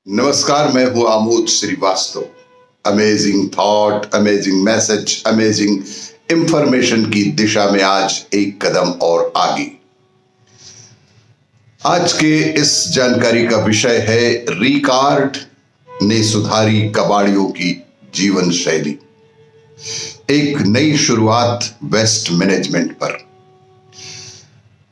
नमस्कार, मैं हूं Amod Shrivastava. Amazing thought, amazing message, amazing information की दिशा में आज एक कदम और आगे। आज के इस जानकारी का विषय है रिकार्ड ने सुधारी कबाड़ियों की जीवन शैली, एक नई शुरुआत वेस्ट मैनेजमेंट पर।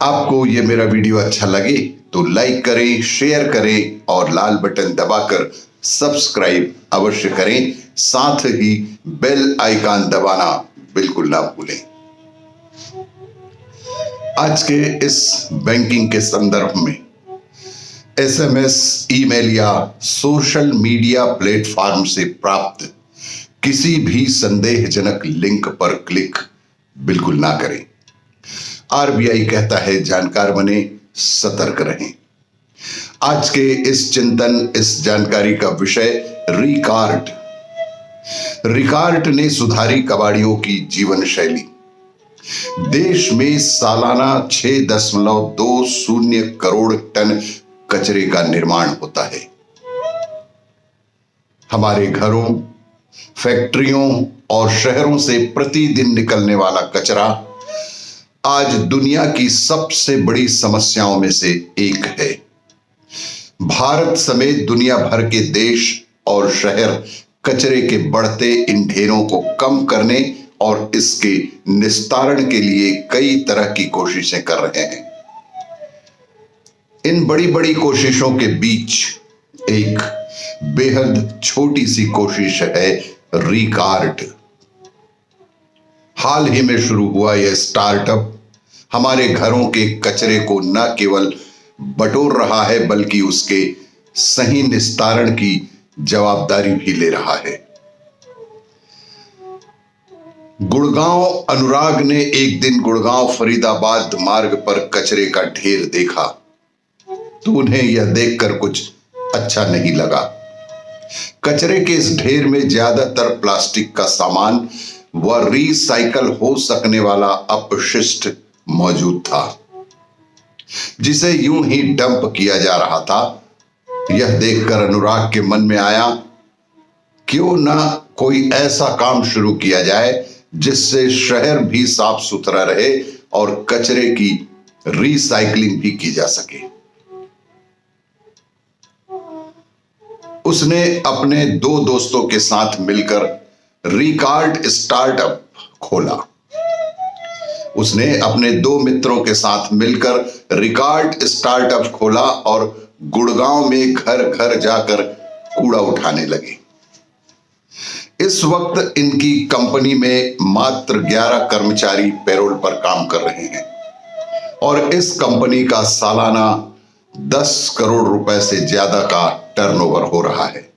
आपको यह मेरा वीडियो अच्छा लगे तो लाइक करें, शेयर करें और लाल बटन दबाकर सब्सक्राइब अवश्य करें। साथ ही बेल आइकन दबाना बिल्कुल ना भूलें। आज के इस बैंकिंग के संदर्भ में एसएमएस, ईमेल या सोशल मीडिया प्लेटफॉर्म से प्राप्त किसी भी संदेहजनक लिंक पर क्लिक बिल्कुल ना करें। आरबीआई कहता है जानकार बने, सतर्क रहें। आज के इस चिंतन, इस जानकारी का विषय रिकार्ड। रिकार्ड ने सुधारी कबाड़ियों की जीवन शैली। देश में सालाना 6.20 करोड़ टन कचरे का निर्माण होता है। हमारे घरों, फैक्ट्रियों और शहरों से प्रतिदिन निकलने वाला कचरा आज दुनिया की सबसे बड़ी समस्याओं में से एक है। भारत समेत दुनिया भर के देश और शहर कचरे के बढ़ते इन ढेरों को कम करने और इसके निस्तारण के लिए कई तरह की कोशिशें कर रहे हैं। इन बड़ी बड़ी कोशिशों के बीच एक बेहद छोटी सी कोशिश है रिकार्ड। हाल ही में शुरू हुआ यह स्टार्टअप हमारे घरों के कचरे को न केवल बटोर रहा है बल्कि उसके सही निस्तारण की जवाबदारी भी ले रहा है। गुड़गांव अनुराग ने एक दिन गुड़गांव फरीदाबाद मार्ग पर कचरे का ढेर देखा तो उन्हें यह देखकर कुछ अच्छा नहीं लगा। कचरे के इस ढेर में ज्यादातर प्लास्टिक का सामान व रिसाइकल हो सकने वाला अपशिष्ट मौजूद था, जिसे यूं ही डंप किया जा रहा था। यह देखकर अनुराग के मन में आया, क्यों ना कोई ऐसा काम शुरू किया जाए जिससे शहर भी साफ सुथरा रहे और कचरे की रिसाइकलिंग भी की जा सके। उसने अपने दो दोस्तों के साथ मिलकर रिकार्ड स्टार्टअप खोला। उसने अपने दो मित्रों के साथ मिलकर रिकार्ड स्टार्टअप खोला और गुड़गांव में घर घर जाकर कूड़ा उठाने लगे। इस वक्त इनकी कंपनी में मात्र 11 कर्मचारी पैरोल पर काम कर रहे हैं और इस कंपनी का सालाना 10 करोड़ रुपए से ज्यादा का टर्नओवर हो रहा है।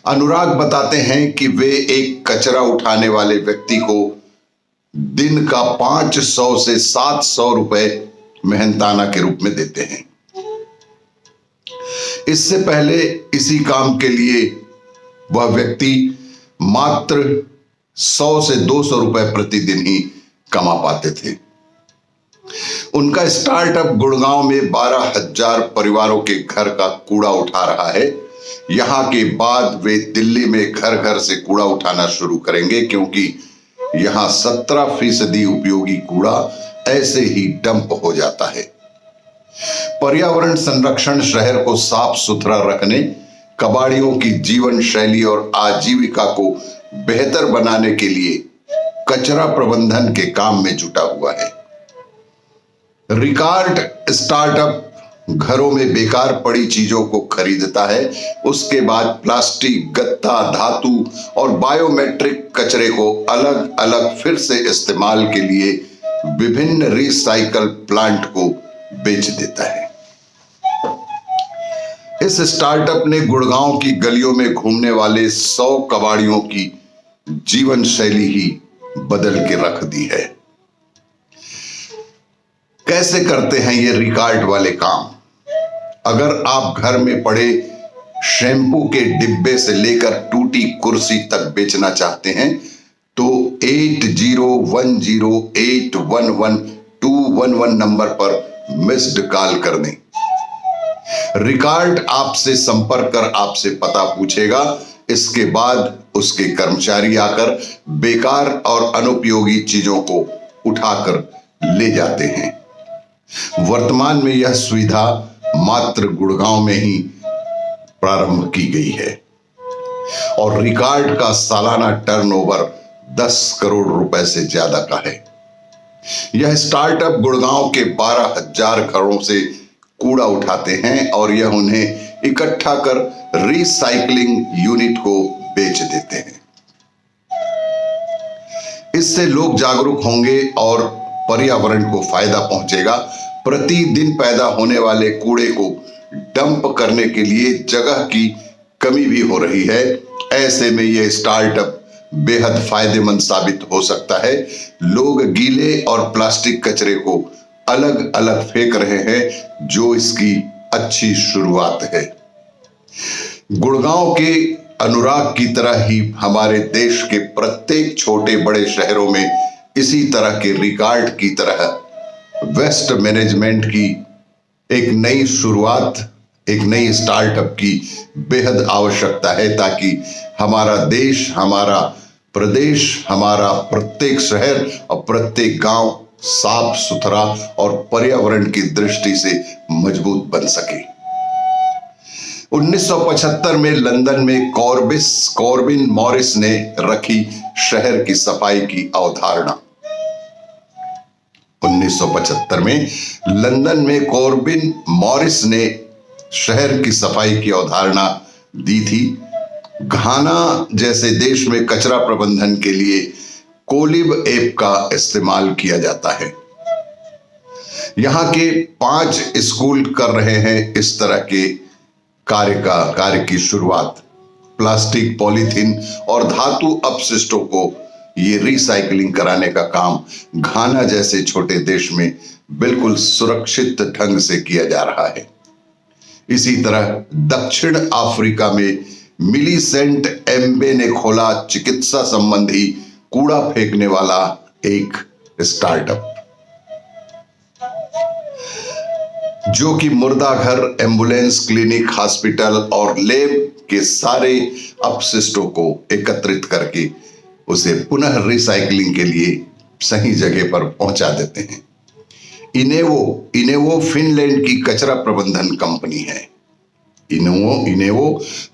अनुराग बताते हैं कि वे एक कचरा उठाने वाले व्यक्ति को दिन का 500 से 700 रुपए मेहनताना के रूप में देते हैं। इससे पहले इसी काम के लिए वह व्यक्ति मात्र 100 से 200 रुपए प्रतिदिन ही कमा पाते थे। उनका स्टार्टअप गुड़गांव में 12,000 परिवारों के घर का कूड़ा उठा रहा है। यहां के बाद वे दिल्ली में घर घर से कूड़ा उठाना शुरू करेंगे, क्योंकि यहां 17% उपयोगी कूड़ा ऐसे ही डंप हो जाता है। पर्यावरण संरक्षण, शहर को साफ सुथरा रखने, कबाड़ियों की जीवन शैली और आजीविका को बेहतर बनाने के लिए कचरा प्रबंधन के काम में जुटा हुआ है। रिकार्ड स्टार्टअप घरों में बेकार पड़ी चीजों को खरीदता है, उसके बाद प्लास्टिक, गत्ता, धातु और बायोमेट्रिक कचरे को अलग अलग फिर से इस्तेमाल के लिए विभिन्न रिसाइकल प्लांट को बेच देता है। इस स्टार्टअप ने गुड़गांव की गलियों में घूमने वाले 100 कबाड़ियों की जीवन शैली ही बदल के रख दी है। कैसे करते हैं ये रिकार्ड वाले काम? अगर आप घर में पड़े शैम्पू के डिब्बे से लेकर टूटी कुर्सी तक बेचना चाहते हैं तो 8010811211 नंबर पर मिस्ड कॉल कर दें। रिकार्ड आपसे संपर्क कर आपसे पता पूछेगा। इसके बाद उसके कर्मचारी आकर बेकार और अनुपयोगी चीजों को उठाकर ले जाते हैं। वर्तमान में यह सुविधा मात्र गुड़गांव में ही प्रारंभ की गई है और रिकार्ड का सालाना टर्नओवर 10 करोड़ रुपए से ज्यादा का है। यह स्टार्टअप गुड़गांव के 12,000 घरों से कूड़ा उठाते हैं और यह उन्हें इकट्ठा कर रिसाइकलिंग यूनिट को बेच देते हैं। इससे लोग जागरूक होंगे और पर्यावरण को फायदा पहुंचेगा। प्रतिदिन पैदा होने वाले कूड़े को डंप करने के लिए जगह की कमी भी हो रही है। ऐसे में यह स्टार्टअप बेहद फायदेमंद साबित हो सकता है। लोग गीले और प्लास्टिक कचरे को अलग अलग फेंक रहे हैं, जो इसकी अच्छी शुरुआत है। गुड़गांव के अनुराग की तरह ही हमारे देश के प्रत्येक छोटे बड़े शहरों में इसी तरह के रिकार्ड की तरह वेस्ट मैनेजमेंट की एक नई शुरुआत, एक नई स्टार्टअप की बेहद आवश्यकता है, ताकि हमारा देश, हमारा प्रदेश, हमारा प्रत्येक शहर और प्रत्येक गांव साफ सुथरा और पर्यावरण की दृष्टि से मजबूत बन सके। 1975 में लंदन में कॉर्बिन मॉरिस ने रखी शहर की सफाई की अवधारणा। 1975 में लंदन में कॉर्बिन मॉरिस ने शहर की सफाई की अवधारणा दी थी। घाना जैसे देश में कचरा प्रबंधन के लिए कोलिब ऐप का इस्तेमाल किया जाता है। यहां के 5 स्कूल कर रहे हैं इस तरह के कार्य की शुरुआत। प्लास्टिक, पॉलीथीन और धातु अपशिष्टों को ये रिसाइकलिंग कराने का काम घाना जैसे छोटे देश में बिल्कुल सुरक्षित ढंग से किया जा रहा है। इसी तरह दक्षिण अफ्रीका में मिलीसेंट एम्बे ने खोला चिकित्सा संबंधी कूड़ा फेंकने वाला एक स्टार्टअप, जो कि मुर्दा घर, एम्बुलेंस, क्लिनिक, हॉस्पिटल और लैब के सारे अपशिष्टों को एकत्रित करके उसे पुनः रिसाइकलिंग के लिए सही जगह पर पहुंचा देते हैं। इनेवो फिनलैंड की कचरा प्रबंधन कंपनी है। इनेवो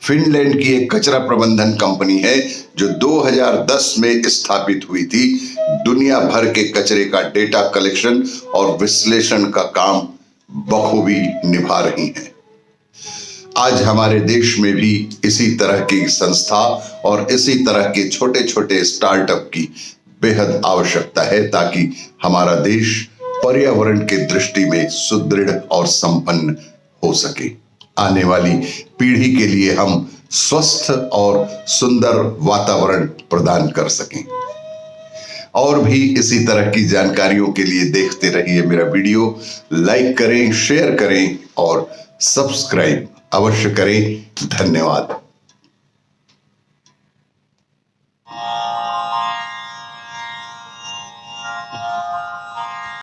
फिनलैंड की एक कचरा प्रबंधन कंपनी है जो 2010 में स्थापित हुई थी। दुनिया भर के कचरे का डेटा कलेक्शन और विश्लेषण का काम बखूबी निभा रही है। आज हमारे देश में भी इसी तरह की संस्था और इसी तरह के छोटे छोटे स्टार्टअप की बेहद आवश्यकता है, ताकि हमारा देश पर्यावरण की दृष्टि में सुदृढ़ और संपन्न हो सके। आने वाली पीढ़ी के लिए हम स्वस्थ और सुंदर वातावरण प्रदान कर सकें। और भी इसी तरह की जानकारियों के लिए देखते रहिए मेरा वीडियो। लाइक करें, शेयर करें और सब्सक्राइब अवश्य करें। धन्यवाद।